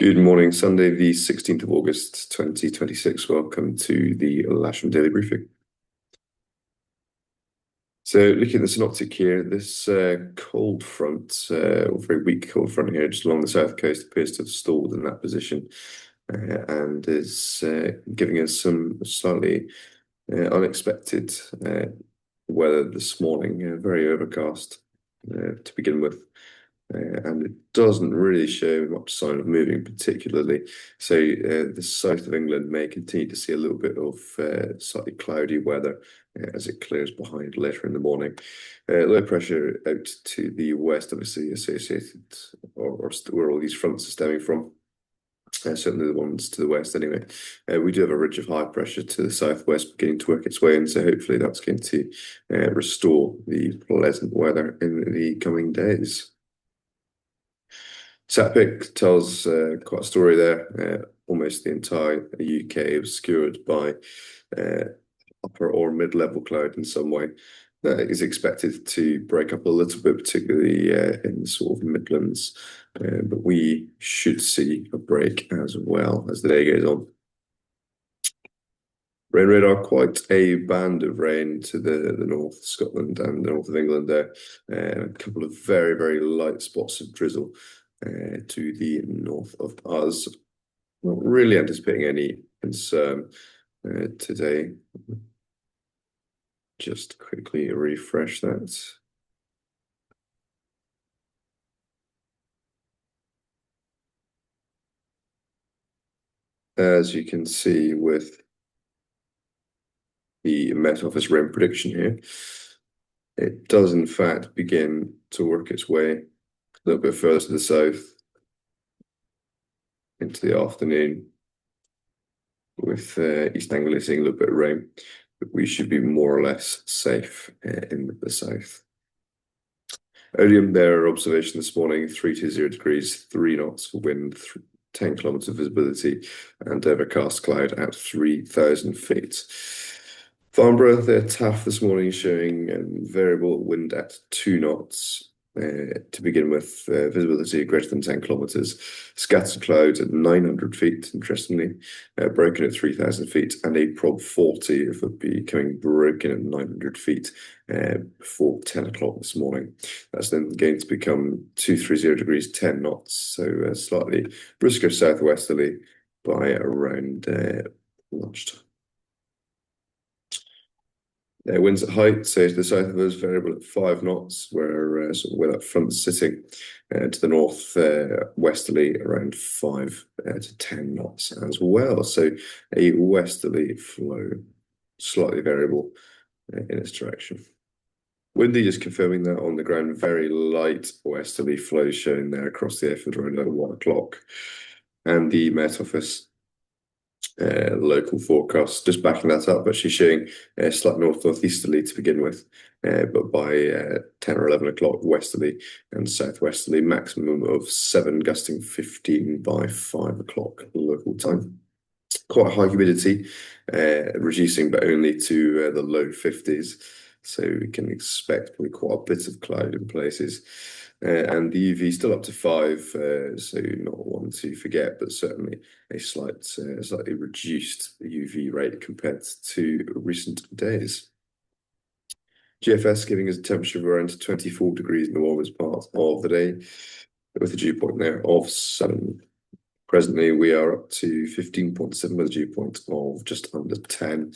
Good morning, Sunday, the 16th of August, 2026. Welcome to the Lasham Daily Briefing. So, looking at the synoptic here, this cold front, or very weak cold front here, just along the south coast, appears to have stalled in that position and is giving us some slightly unexpected weather this morning. Very overcast to begin with. And it doesn't really show much sign of moving particularly. So the south of England may continue to see a little bit of slightly cloudy weather as it clears behind later in the morning. Low pressure out to the west, obviously associated, or where all these fronts are stemming from. Certainly the ones to the west anyway. We do have a ridge of high pressure to the southwest beginning to work its way in, so hopefully that's going to restore the pleasant weather in the coming days. tells quite a story there. Almost the entire UK obscured by upper or mid-level cloud in some way. That is expected to break up a little bit, particularly in the sort of Midlands. But we should see a break as well as the day goes on. Rain radar, quite a band of rain to the north of Scotland and the north of England there. A couple of very, very light spots of drizzle to the north of us. Not really anticipating any concern today. Just quickly refresh that. As you can see with the Met Office rain prediction here, it does in fact begin to work its way a little bit further to the south into the afternoon, with East Anglia seeing a little bit of rain, but we should be more or less safe in the south. Odium, their observation this morning, 320 degrees, 3 knots for wind, 10 kilometers visibility, and overcast cloud at 3,000 feet. Farnborough, their TAF this morning showing variable wind at 2 knots. To begin with, visibility greater than 10 kilometers, scattered clouds at 900 feet, interestingly, broken at 3,000 feet, and a prob 40 if it becoming broken at 900 feet before 10 o'clock this morning. That's then going to become 230 degrees, 10 knots, so slightly brisker southwesterly by around lunchtime. Winds at height, so to the south of us, variable at 5 knots, where that front's sitting. To the north, westerly around 5 to 10 knots as well. So a westerly flow, slightly variable in its direction. Windy, just confirming that on the ground, very light westerly flow showing there across the airfield around 1 o'clock. And the Met Office local forecast, just backing that up, actually showing slight northeasterly to begin with, but by 10 or 11 o'clock, westerly and southwesterly, maximum of 7, gusting 15 by 5 o'clock local time. Quite high humidity, reducing but only to the low 50s. So we can expect probably quite a bit of cloud in places. And the UV still up to 5, so not one to forget, but certainly a slightly reduced UV rate compared to recent days. GFS giving us a temperature of around 24 degrees in the warmest part of the day, with a dew point there of 7. Presently, we are up to 15.7 with a dew point of just under 10.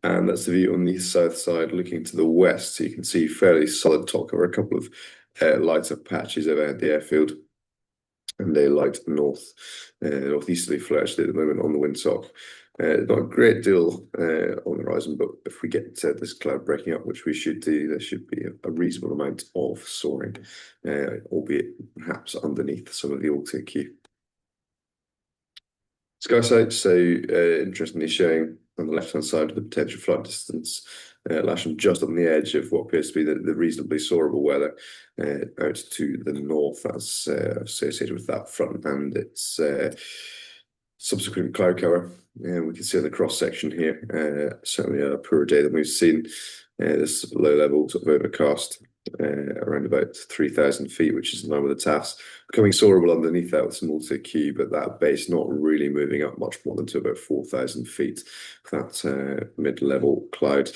And that's the view on the south side, looking to the west. So you can see fairly solid top cover, a couple of lighter patches overhead the airfield, and a light northeasterly flow actually at the moment on the windsock. Not a great deal on the horizon, but if we get this cloud breaking up, which we should do, there should be a reasonable amount of soaring, albeit perhaps underneath some of the Arctic queue. Sky sight, so interestingly showing on the left-hand side of the potential flight distance, Lasham just on the edge of what appears to be the reasonably soarable weather out to the north. That's associated with that front and its subsequent cloud cover. We can see on the cross-section here, certainly a poorer day than we've seen. This low level sort of overcast around about 3,000 feet, which is in line with the TAFs. Becoming soarable underneath that with some auto-Q, but that base not really moving up much more than to about 4,000 feet. That mid-level cloud.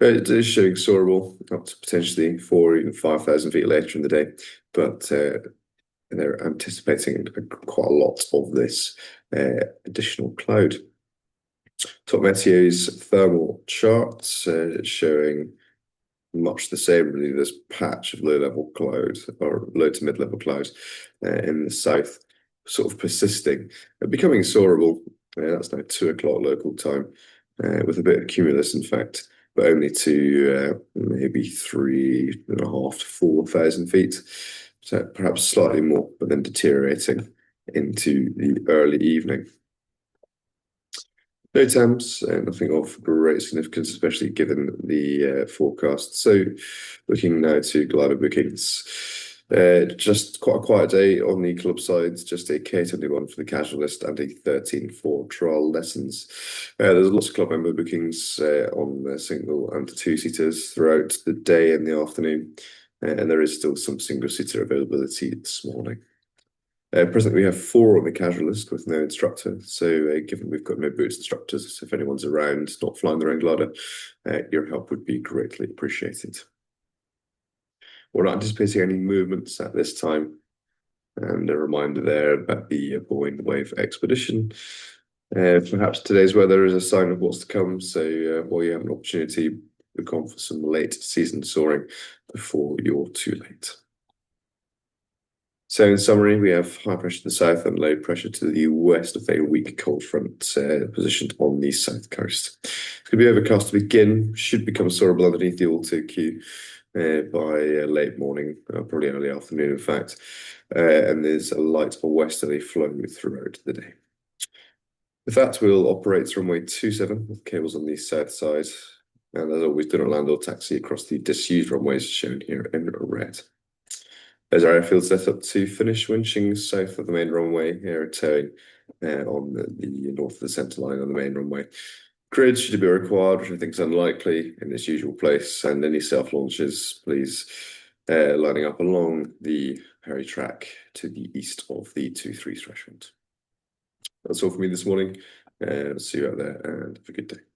It is showing soarable up to potentially 4, even 5,000 feet later in the day, but they're anticipating quite a lot of this additional cloud. Top Metteo's thermal charts showing much the same, really. This patch of low-level cloud or low to mid-level cloud in the south, sort of persisting, becoming soarable. That's now 2 o'clock local time, with a bit of cumulus, in fact, but only to maybe 3.5 to 4,000 feet. So perhaps slightly more, but then deteriorating into the early evening. No temps, nothing of great significance, especially given the forecast. So, looking now to glider bookings, just quite a quiet day on the club sides, just a K21 for the casualist and a 13 for trial lessons. There's lots of club member bookings on the single and two-seaters throughout the day and the afternoon, and there is still some single-seater availability this morning. Presently, we have 4 on the casual list with no instructor. So, given we've got no boots instructors, if anyone's around not flying their own glider, your help would be greatly appreciated. We're not anticipating any movements at this time. And a reminder there about the Boeing Wave expedition. Perhaps today's weather is a sign of what's to come. So, while you have an opportunity, look on for some late season soaring before you're too late. So in summary, we have high pressure to the south and low pressure to the west of a weak cold front positioned on the south coast. It's going to be overcast to begin, should become soarable underneath the auto-Q by late morning, probably early afternoon, in fact. And there's a light or westerly flow throughout the day. With that, we'll operate to runway 27 with cables on the south side. And as always, do not land or taxi across the disused runways shown here in red. There's our airfield set up to finish winching south of the main runway, here towing on the north of the centre line on the main runway. Grid should be required, which I think is unlikely in its usual place, and any self-launches, please, lining up along the Perry track to the east of the 2-3 threshold. That's all for me this morning. See you out there and have a good day.